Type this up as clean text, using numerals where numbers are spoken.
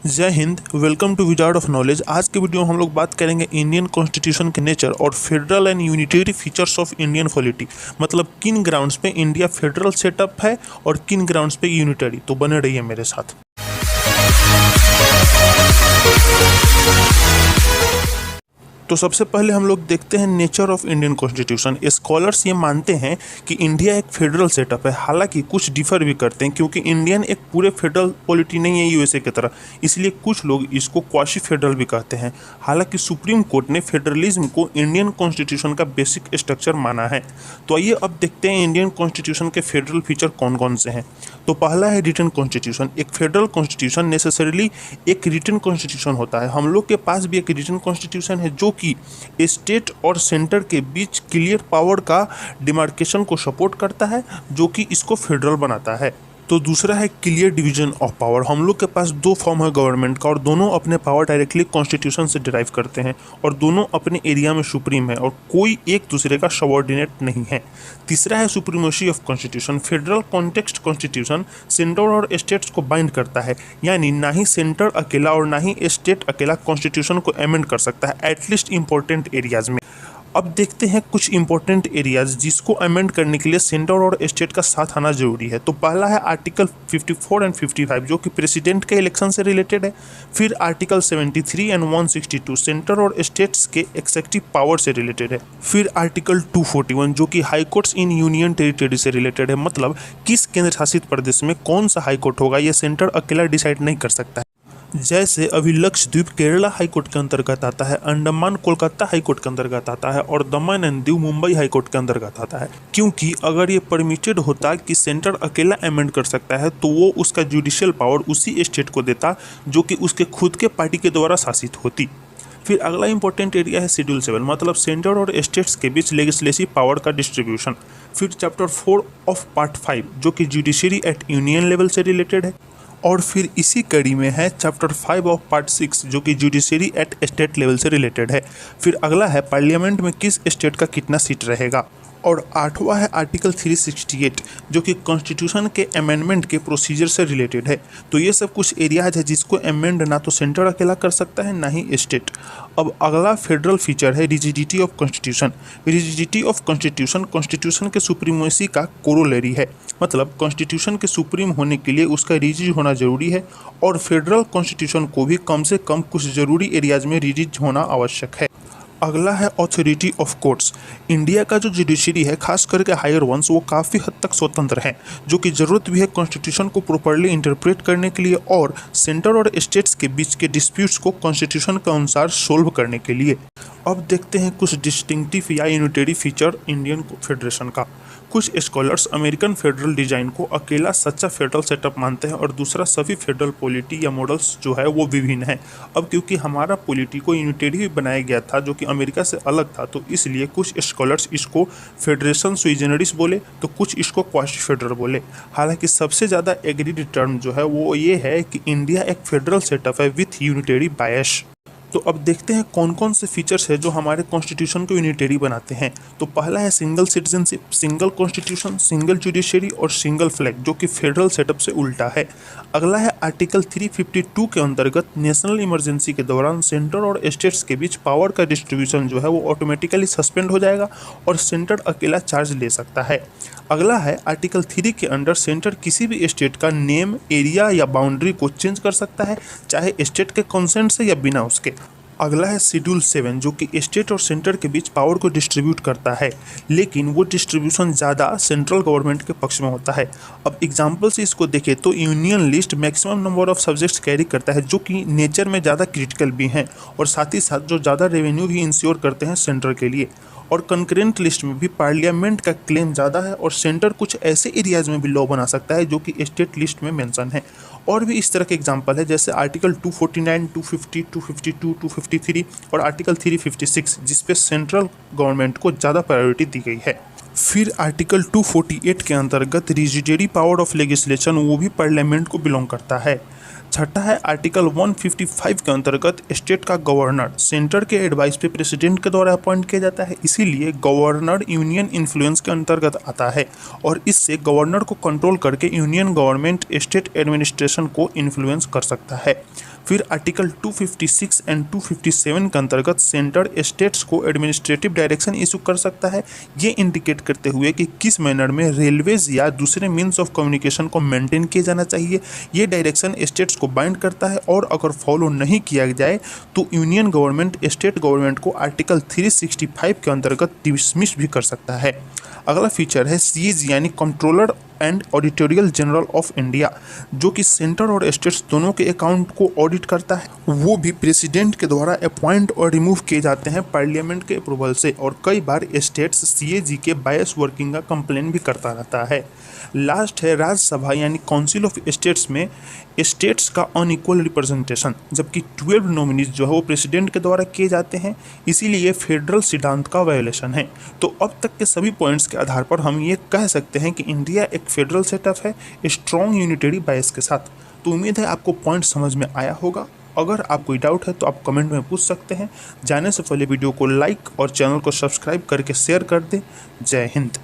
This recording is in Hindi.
जय हिंद। Welcome to wizard of knowledge. आज के वीडियो में हम लोग बात करेंगे इंडियन कॉन्स्टिट्यूशन के नेचर और federal and unitary features of Indian polity. मतलब किन ग्राउंड्स पे इंडिया फेडरल सेटअप है और किन ग्राउंड्स पे यूनिटरी। तो बने रहिए मेरे साथ। तो सबसे पहले हम लोग देखते हैं nature of Indian constitution. Scholars ये मानते हैं कि इंडिया एक फेडरल सेटअप है, हालांकि कुछ डिफर भी करते हैं क्योंकि इंडियन एक पूरे फेडरल पॉलिटी नहीं है यूएसए की तरह, इसलिए कुछ लोग इसको क्वासी फेडरल भी कहते हैं। हालांकि सुप्रीम कोर्ट ने फेडरलिज्म को इंडियन कॉन्स्टिट्यूशन का बेसिक स्ट्रक्चर माना है। तो आइए अब देखते हैं इंडियन कॉन्स्टिट्यूशन के फेडरल फीचर कौन कौन से हैं। तो पहला है रिटन कॉन्स्टिट्यूशन। एक फेडरल कॉन्स्टिट्यूशन नेसेसरीली एक रिटन कॉन्स्टिट्यूशन होता है। हम लोग के पास भी एक रिटन कॉन्स्टिट्यूशन है जो कि स्टेट और सेंटर के बीच क्लियर पावर का डिमार्केशन को सपोर्ट करता है, जो कि इसको फेडरल बनाता है। तो दूसरा है क्लियर डिवीजन ऑफ पावर। हम लोग के पास दो फॉर्म है गवर्नमेंट का और दोनों अपने पावर डायरेक्टली कॉन्स्टिट्यूशन से डिराइव करते हैं और दोनों अपने एरिया में सुप्रीम है और कोई एक दूसरे का सबऑर्डिनेट नहीं है। तीसरा है supremacy of constitution. Federal context constitution centre और स्टेट्स को बाइंड करता है, यानी ना ही सेंटर अकेला और ना ही स्टेट अकेला कॉन्स्टिट्यूशन को अमेंड कर सकता है, एटलीस्ट इंपॉर्टेंट एरियाज में। अब देखते हैं कुछ इंपॉर्टेंट एरियाज जिसको अमेंड करने के लिए सेंटर और स्टेट का साथ आना जरूरी है। तो पहला है आर्टिकल 54 एंड 55 जो कि प्रेसिडेंट के इलेक्शन से रिलेटेड है। फिर आर्टिकल 73 एंड 162 सेंटर और स्टेट्स के एक्सेक्यूटिव पावर से रिलेटेड है। फिर आर्टिकल 241 जो कि high courts in union territory से रिलेटेड है, मतलब किस केंद्र शासित प्रदेश में कौन सा हाई कोर्ट होगा, यह सेंटर अकेला डिसाइड नहीं कर सकता है। जैसे अभी लक्षद्वीप केरला हाई कोर्ट के अंतर्गत आता है, अंडमान कोलकाता हाई कोर्ट के अंतर्गत आता है और दमन and Diu Mumbai high court के अंतर्गत आता है। क्योंकि अगर ये परमिटेड होता कि सेंटर अकेला अमेंड कर सकता है तो वो उसका जुडिशियल पावर उसी स्टेट को देता जो कि उसके खुद के पार्टी के द्वारा शासित होती। फिर अगला इंपॉर्टेंट एरिया है शेड्यूल 7, मतलब सेंटर और स्टेट्स के बीच लेजिस्लेटिव पावर का डिस्ट्रीब्यूशन। फिर चैप्टर 4 ऑफ पार्ट 5 जो कि जुडिशरी एट यूनियन लेवल से रिलेटेड है। और फिर इसी कड़ी में है चैप्टर 5 ऑफ पार्ट 6 जो कि जुडिशरी एट स्टेट लेवल से रिलेटेड है। फिर अगला है पार्लियामेंट में किस स्टेट का कितना सीट रहेगा। और आठवां है आर्टिकल 368 जो कि कॉन्स्टिट्यूशन के अमेंडमेंट के प्रोसीजर से रिलेटेड है। तो ये सब कुछ एरियाज है जिसको अमेंड ना तो सेंटर अकेला कर सकता है ना ही स्टेट। अब अगला फेडरल फीचर है rigidity of constitution. Rigidity of constitution constitution के सुप्रीमेसी का कोरोलरी है, मतलब कॉन्स्टिट्यूशन के सुप्रीम होने के लिए उसका रिजिड होना जरूरी है और फेडरल कॉन्स्टिट्यूशन को भी कम से कम कुछ जरूरी एरियाज में रिजिड होना आवश्यक है। अगला है ऑथोरिटी ऑफ कोर्ट्स। इंडिया का जो जुडिशरी है, खास करके हायर वंस, वो काफ़ी हद तक स्वतंत्र है, जो कि ज़रूरत भी है कॉन्स्टिट्यूशन को प्रॉपर्ली इंटरप्रेट करने के लिए और सेंटर और स्टेट्स के बीच के डिस्प्यूट्स को कॉन्स्टिट्यूशन के अनुसार सोल्व करने के लिए। अब देखते हैं कुछ डिस्टिंक्टिव या यूनिटरी फीचर इंडियन फेडरेशन का। कुछ स्कॉलर्स अमेरिकन फेडरल डिजाइन को अकेला सच्चा फेडरल सेटअप मानते हैं और दूसरा सभी फेडरल पॉलिटी या मॉडल्स जो है वो विभिन्न है। अब क्योंकि हमारा पॉलिटी को यूनिटरी बनाया गया था जो कि अमेरिका से अलग था, तो इसलिए कुछ स्कॉलर्स इसको फेडरेशन सुई जनरिस बोले तो कुछ इसको क्वासी फेडरल बोले। हालांकि सबसे ज़्यादा एग्रीड टर्म जो है वो ये है कि इंडिया एक फेडरल सेटअप है विथ यूनिटरी बायस। तो अब देखते हैं कौन कौन से फीचर्स है जो हमारे कॉन्स्टिट्यूशन को यूनिटरी बनाते हैं। तो पहला है single citizenship, single constitution, single judiciary और सिंगल फ्लैग जो कि फेडरल सेटअप से उल्टा है। अगला है आर्टिकल 352 के अंतर्गत नेशनल इमरजेंसी के दौरान सेंटर और स्टेट्स के बीच पावर का डिस्ट्रीब्यूशन जो है वो ऑटोमेटिकली सस्पेंड हो जाएगा और सेंटर अकेला चार्ज ले सकता है। अगला है आर्टिकल 3 के अंडर सेंटर किसी भी स्टेट का नेम, एरिया या बाउंड्री को चेंज कर सकता है, चाहे स्टेट के कंसेंट से या बिना उसके। अगला है शेड्यूल 7 जो कि स्टेट और सेंटर के बीच पावर को डिस्ट्रीब्यूट करता है, लेकिन वो डिस्ट्रीब्यूशन ज़्यादा सेंट्रल गवर्नमेंट के पक्ष में होता है। अब एग्जांपल से इसको देखें तो union list maximum number of subjects carry करता है जो कि नेचर में ज़्यादा क्रिटिकल भी हैं और साथ ही साथ जो ज़्यादा रेवेन्यू भी इंश्योर करते हैं सेंटर के लिए। और कंकरेंट लिस्ट में भी पार्लियामेंट का क्लेम ज़्यादा है और सेंटर कुछ ऐसे एरियाज में भी लॉ बना सकता है जो कि स्टेट लिस्ट में मेंशन है। और भी इस तरह के एग्जांपल है जैसे आर्टिकल 249, 250, 252, 253 और आर्टिकल 356 जिसपे सेंट्रल गवर्नमेंट को ज़्यादा प्रायोरिटी दी गई है। फिर आर्टिकल 248 के अंतर्गत रिजिडरी पावर ऑफ लेजिस्लेशन वो भी पार्लियामेंट को बिलोंग करता है। छठा है आर्टिकल 155 के अंतर्गत स्टेट का गवर्नर सेंटर के एडवाइस पे प्रेसिडेंट के द्वारा अपॉइंट किया जाता है, इसीलिए गवर्नर यूनियन इन्फ्लुएंस के अंतर्गत आता है और इससे गवर्नर को कंट्रोल करके यूनियन गवर्नमेंट स्टेट एडमिनिस्ट्रेशन को इन्फ्लुएंस कर सकता है। फिर आर्टिकल 256 एंड 257 के अंतर्गत सेंटर स्टेट्स को एडमिनिस्ट्रेटिव डायरेक्शन इशू कर सकता है, ये इंडिकेट करते हुए कि किस मैनर में रेलवेज या दूसरे मीन्स ऑफ कम्युनिकेशन को मेंटेन किया जाना चाहिए। ये डायरेक्शन स्टेट्स को बाइंड करता है और अगर फॉलो नहीं किया जाए तो यूनियन गवर्नमेंट स्टेट गवर्नमेंट को आर्टिकल 365 के अंतर्गत डिसमिस भी कर सकता है। अगला फीचर है सीज यानी controller and auditorial general of India, जो कि सेंटर और स्टेट्स दोनों के अकाउंट को ऑडिट करता है। वो भी प्रेसिडेंट के द्वारा अपॉइंट और रिमूव किए जाते हैं पार्लियामेंट के अप्रूवल से और कई बार स्टेट्स सीएजी के बायस वर्किंग का कंप्लेन भी करता रहता है। लास्ट है राज्यसभा यानी काउंसिल ऑफ स्टेट्स में स्टेट्स का अनइक्वल रिप्रेजेंटेशन, जबकि 12 नॉमिनीज जो है वो प्रेसिडेंट के द्वारा किए जाते हैं, इसीलिए फेडरल सिद्धांत का वायोलेशन है। तो अब तक के सभी पॉइंट्स के आधार पर हम ये कह सकते हैं कि इंडिया एक फेडरल सेटअप है स्ट्रॉन्ग यूनिटरी बायस के साथ। तो उम्मीद है आपको पॉइंट समझ में आया होगा। अगर आप कोई डाउट है तो आप कमेंट में पूछ सकते हैं। जाने से पहले वीडियो को लाइक और चैनल को सब्सक्राइब करके शेयर कर दें। जय हिंद।